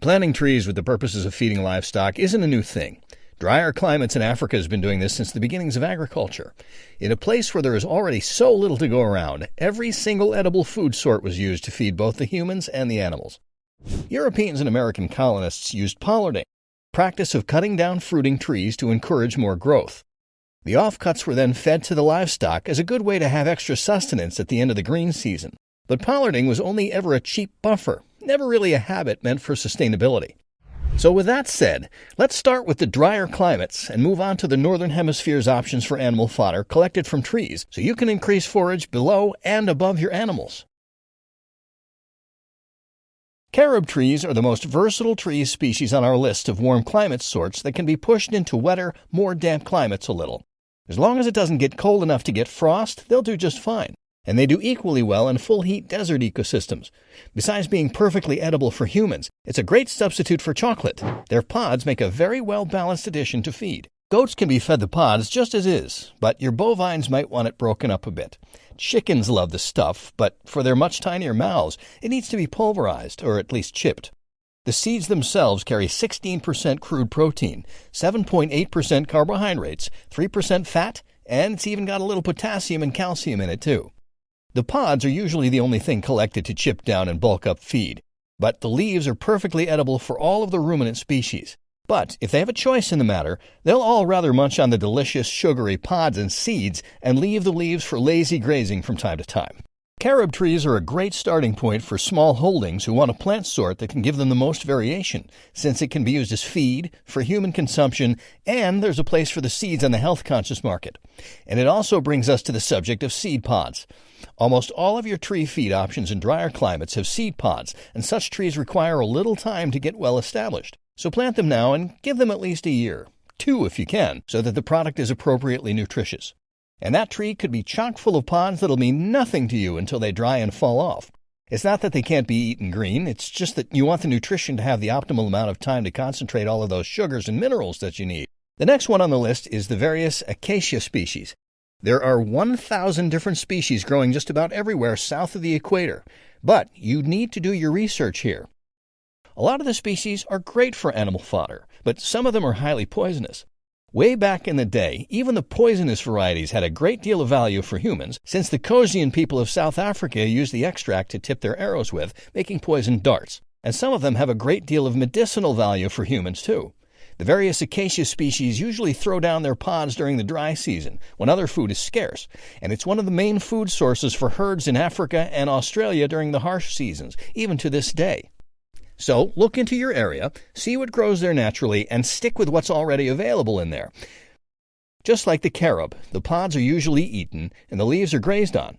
Planting trees with the purposes of feeding livestock isn't a new thing. Drier climates in Africa has been doing this since the beginnings of agriculture. In a place where there is already so little to go around, every single edible food sort was used to feed both the humans and the animals. Europeans and American colonists used pollarding, practice of cutting down fruiting trees to encourage more growth. The offcuts were then fed to the livestock as a good way to have extra sustenance at the end of the green season. But pollarding was only ever a cheap buffer, never really a habit meant for sustainability. So with that said, let's start with the drier climates and move on to the Northern Hemisphere's options for animal fodder collected from trees so you can increase forage below and above your animals. Carob trees are the most versatile tree species on our list of warm climate sorts that can be pushed into wetter, more damp climates a little. As long as it doesn't get cold enough to get frost, they'll do just fine. And they do equally well in full-heat desert ecosystems. Besides being perfectly edible for humans, it's a great substitute for chocolate. Their pods make a very well-balanced addition to feed. Goats can be fed the pods just as is, but your bovines might want it broken up a bit. Chickens love the stuff, but for their much tinier mouths, it needs to be pulverized, or at least chipped. The seeds themselves carry 16% crude protein, 7.8% carbohydrates, 3% fat, and it's even got a little potassium and calcium in it too. The pods are usually the only thing collected to chip down and bulk up feed, but the leaves are perfectly edible for all of the ruminant species. But if they have a choice in the matter, they'll all rather munch on the delicious, sugary pods and seeds and leave the leaves for lazy grazing from time to time. Carob trees are a great starting point for small holdings who want a plant sort that can give them the most variation, since it can be used as feed, for human consumption, and there's a place for the seeds on the health-conscious market. And it also brings us to the subject of seed pods. Almost all of your tree feed options in drier climates have seed pods, and such trees require a little time to get well established. So plant them now and give them at least a year, 2 if you can, so that the product is appropriately nutritious. And that tree could be chock full of pods that'll mean nothing to you until they dry and fall off. It's not that they can't be eaten green, it's just that you want the nutrition to have the optimal amount of time to concentrate all of those sugars and minerals that you need. The next one on the list is the various acacia species. There are 1,000 different species growing just about everywhere south of the equator, but you need to do your research here. A lot of the species are great for animal fodder, but some of them are highly poisonous. Way back in the day, even the poisonous varieties had a great deal of value for humans, since the Khoisan people of South Africa used the extract to tip their arrows with, making poisoned darts. And some of them have a great deal of medicinal value for humans, too. The various acacia species usually throw down their pods during the dry season, when other food is scarce, and it's one of the main food sources for herds in Africa and Australia during the harsh seasons, even to this day. So look into your area, see what grows there naturally, and stick with what's already available in there. Just like the carob, the pods are usually eaten and the leaves are grazed on.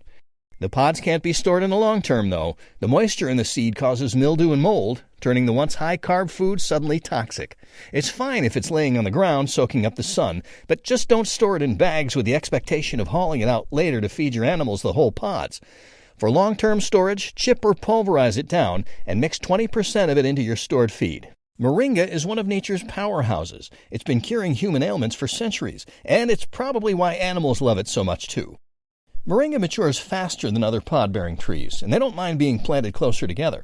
The pods can't be stored in the long term, though. The moisture in the seed causes mildew and mold, turning the once high-carb food suddenly toxic. It's fine if it's laying on the ground soaking up the sun, but just don't store it in bags with the expectation of hauling it out later to feed your animals the whole pods. For long-term storage, chip or pulverize it down and mix 20% of it into your stored feed. Moringa is one of nature's powerhouses. It's been curing human ailments for centuries, and it's probably why animals love it so much too. Moringa matures faster than other pod-bearing trees, and they don't mind being planted closer together.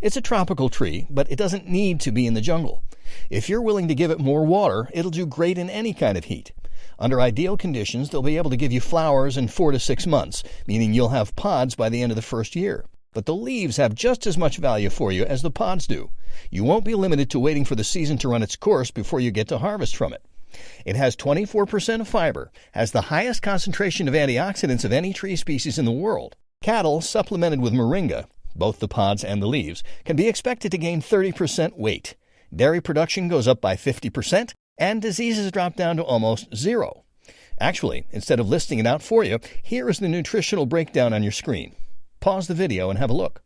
It's a tropical tree, but it doesn't need to be in the jungle. If you're willing to give it more water, it'll do great in any kind of heat. Under ideal conditions, they'll be able to give you flowers in 4 to 6 months, meaning you'll have pods by the end of the first year. But the leaves have just as much value for you as the pods do. You won't be limited to waiting for the season to run its course before you get to harvest from it. It has 24% fiber, has the highest concentration of antioxidants of any tree species in the world. Cattle supplemented with moringa, both the pods and the leaves, can be expected to gain 30% weight. Dairy production goes up by 50%, and diseases drop down to almost 0. Actually, instead of listing it out for you, here is the nutritional breakdown on your screen. Pause the video and have a look.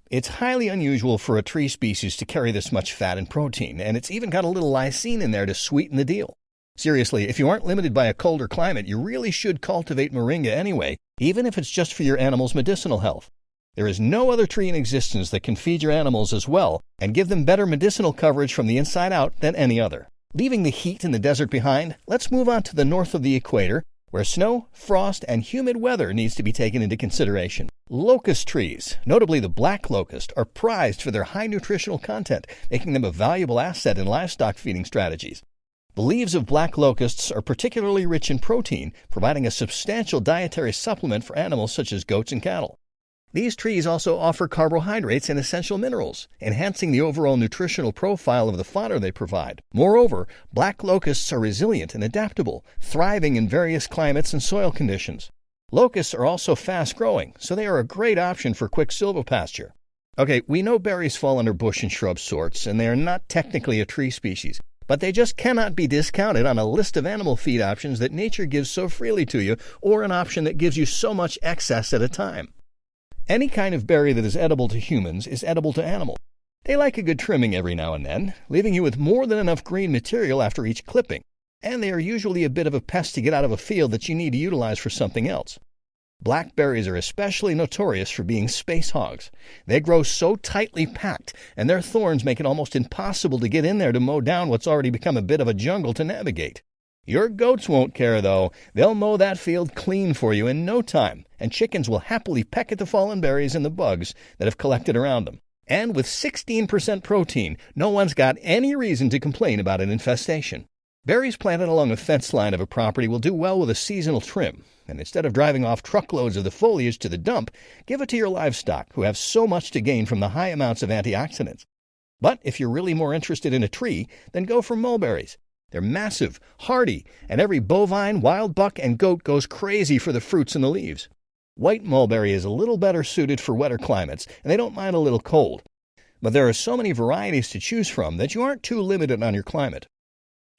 It's highly unusual for a tree species to carry this much fat and protein, and it's even got a little lysine in there to sweeten the deal. Seriously, if you aren't limited by a colder climate, you really should cultivate moringa anyway, even if it's just for your animal's medicinal health. There is no other tree in existence that can feed your animals as well and give them better medicinal coverage from the inside out than any other. Leaving the heat in the desert behind, let's move on to the north of the equator, where snow, frost, and humid weather needs to be taken into consideration. Locust trees, notably the black locust, are prized for their high nutritional content, making them a valuable asset in livestock feeding strategies. The leaves of black locusts are particularly rich in protein, providing a substantial dietary supplement for animals such as goats and cattle. These trees also offer carbohydrates and essential minerals, enhancing the overall nutritional profile of the fodder they provide. Moreover, black locusts are resilient and adaptable, thriving in various climates and soil conditions. Locusts are also fast-growing, so they are a great option for quick silvopasture. Okay, we know berries fall under bush and shrub sorts, and they are not technically a tree species, but they just cannot be discounted on a list of animal feed options that nature gives so freely to you, or an option that gives you so much excess at a time. Any kind of berry that is edible to humans is edible to animals. They like a good trimming every now and then, leaving you with more than enough green material after each clipping, and they are usually a bit of a pest to get out of a field that you need to utilize for something else. Blackberries are especially notorious for being space hogs. They grow so tightly packed, and their thorns make it almost impossible to get in there to mow down what's already become a bit of a jungle to navigate. Your goats won't care, though. They'll mow that field clean for you in no time, and chickens will happily peck at the fallen berries and the bugs that have collected around them. And with 16% protein, no one's got any reason to complain about an infestation. Berries planted along a fence line of a property will do well with a seasonal trim, and instead of driving off truckloads of the foliage to the dump, give it to your livestock, who have so much to gain from the high amounts of antioxidants. But if you're really more interested in a tree, then go for mulberries. They're massive, hardy, and every bovine, wild buck, and goat goes crazy for the fruits and the leaves. White mulberry is a little better suited for wetter climates, and they don't mind a little cold. But there are so many varieties to choose from that you aren't too limited on your climate.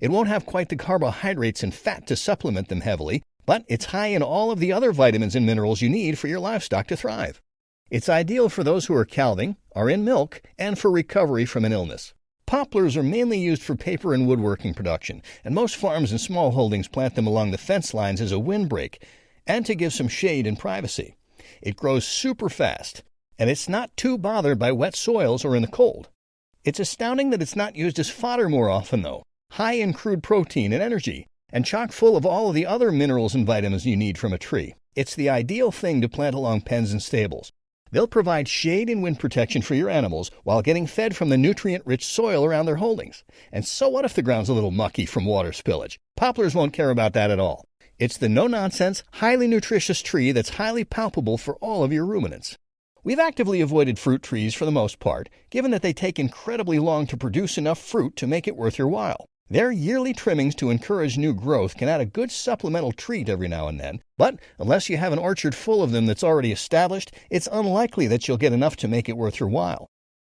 It won't have quite the carbohydrates and fat to supplement them heavily, but it's high in all of the other vitamins and minerals you need for your livestock to thrive. It's ideal for those who are calving, are in milk, and for recovery from an illness. Poplars are mainly used for paper and woodworking production, and most farms and small holdings plant them along the fence lines as a windbreak and to give some shade and privacy. It grows super fast, and it's not too bothered by wet soils or in the cold. It's astounding that it's not used as fodder more often, though. High in crude protein and energy, and chock full of all of the other minerals and vitamins you need from a tree. It's the ideal thing to plant along pens and stables. They'll provide shade and wind protection for your animals while getting fed from the nutrient-rich soil around their holdings. And so what if the ground's a little mucky from water spillage? Poplars won't care about that at all. It's the no-nonsense, highly nutritious tree that's highly palpable for all of your ruminants. We've actively avoided fruit trees for the most part, given that they take incredibly long to produce enough fruit to make it worth your while. Their yearly trimmings to encourage new growth can add a good supplemental treat every now and then, but unless you have an orchard full of them that's already established, it's unlikely that you'll get enough to make it worth your while.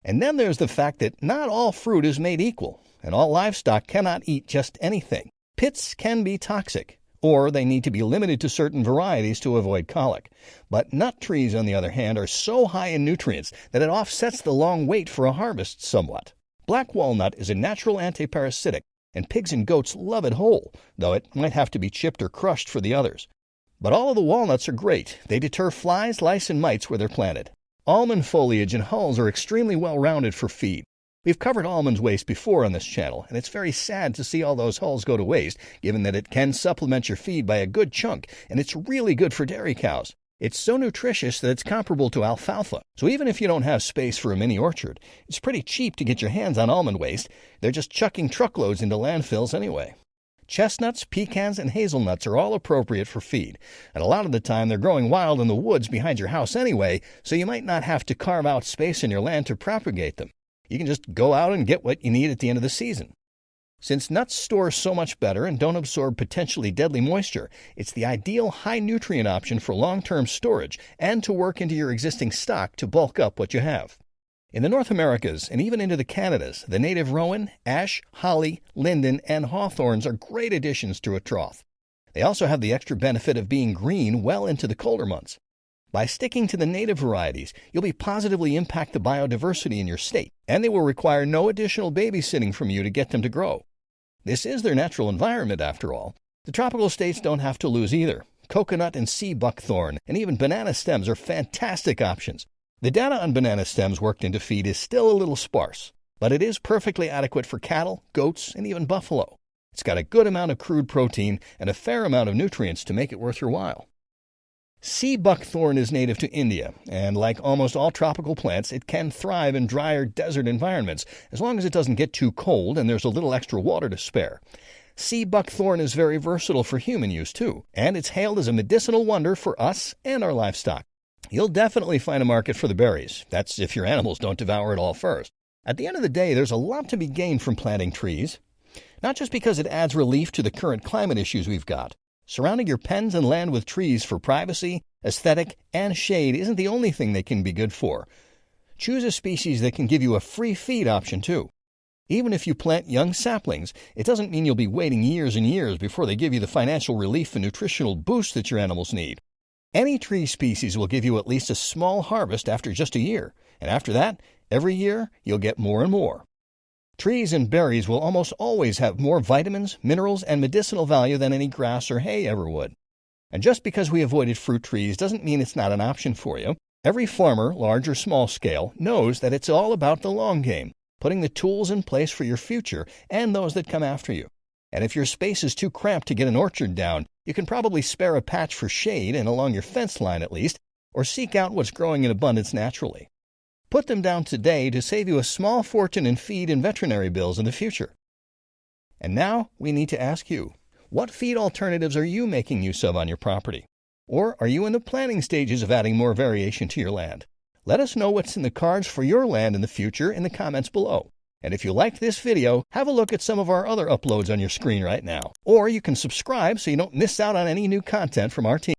And then there's the fact that not all fruit is made equal, and all livestock cannot eat just anything. Pits can be toxic, or they need to be limited to certain varieties to avoid colic. But nut trees, on the other hand, are so high in nutrients that it offsets the long wait for a harvest somewhat. Black walnut is a natural antiparasitic, and pigs and goats love it whole, though it might have to be chipped or crushed for the others. But all of the walnuts are great. They deter flies, lice, and mites where they're planted. Almond foliage and hulls are extremely well-rounded for feed. We've covered almond waste before on this channel, and it's very sad to see all those hulls go to waste, given that it can supplement your feed by a good chunk, and it's really good for dairy cows. It's so nutritious that it's comparable to alfalfa. So even if you don't have space for a mini orchard, it's pretty cheap to get your hands on almond waste. They're just chucking truckloads into landfills anyway. Chestnuts, pecans, and hazelnuts are all appropriate for feed, and a lot of the time they're growing wild in the woods behind your house anyway, so you might not have to carve out space in your land to propagate them. You can just go out and get what you need at the end of the season. Since nuts store so much better and don't absorb potentially deadly moisture, it's the ideal high-nutrient option for long-term storage and to work into your existing stock to bulk up what you have. In the North Americas and even into the Canadas, the native rowan, ash, holly, linden, and hawthorns are great additions to a trough. They also have the extra benefit of being green well into the colder months. By sticking to the native varieties, you'll be positively impact the biodiversity in your state, and they will require no additional babysitting from you to get them to grow. This is their natural environment, after all. The tropical states don't have to lose either. Coconut and sea buckthorn, and even banana stems are fantastic options. The data on banana stems worked into feed is still a little sparse, but it is perfectly adequate for cattle, goats, and even buffalo. It's got a good amount of crude protein and a fair amount of nutrients to make it worth your while. Sea buckthorn is native to India, and like almost all tropical plants, it can thrive in drier desert environments, as long as it doesn't get too cold and there's a little extra water to spare. Sea buckthorn is very versatile for human use, too, and it's hailed as a medicinal wonder for us and our livestock. You'll definitely find a market for the berries. That's if your animals don't devour it all first. At the end of the day, there's a lot to be gained from planting trees. Not just because it adds relief to the current climate issues we've got. Surrounding your pens and land with trees for privacy, aesthetic, and shade isn't the only thing they can be good for. Choose a species that can give you a free feed option, too. Even if you plant young saplings, it doesn't mean you'll be waiting years and years before they give you the financial relief and nutritional boost that your animals need. Any tree species will give you at least a small harvest after just a year, and after that, every year you'll get more and more. Trees and berries will almost always have more vitamins, minerals, and medicinal value than any grass or hay ever would. And just because we avoided fruit trees doesn't mean it's not an option for you. Every farmer, large or small scale, knows that it's all about the long game, putting the tools in place for your future and those that come after you. And if your space is too cramped to get an orchard down, you can probably spare a patch for shade and along your fence line at least, or seek out what's growing in abundance naturally. Put them down today to save you a small fortune in feed and veterinary bills in the future. And now we need to ask you, what feed alternatives are you making use of on your property? Or are you in the planning stages of adding more variation to your land? Let us know what's in the cards for your land in the future in the comments below. And if you liked this video, have a look at some of our other uploads on your screen right now. Or you can subscribe so you don't miss out on any new content from our team.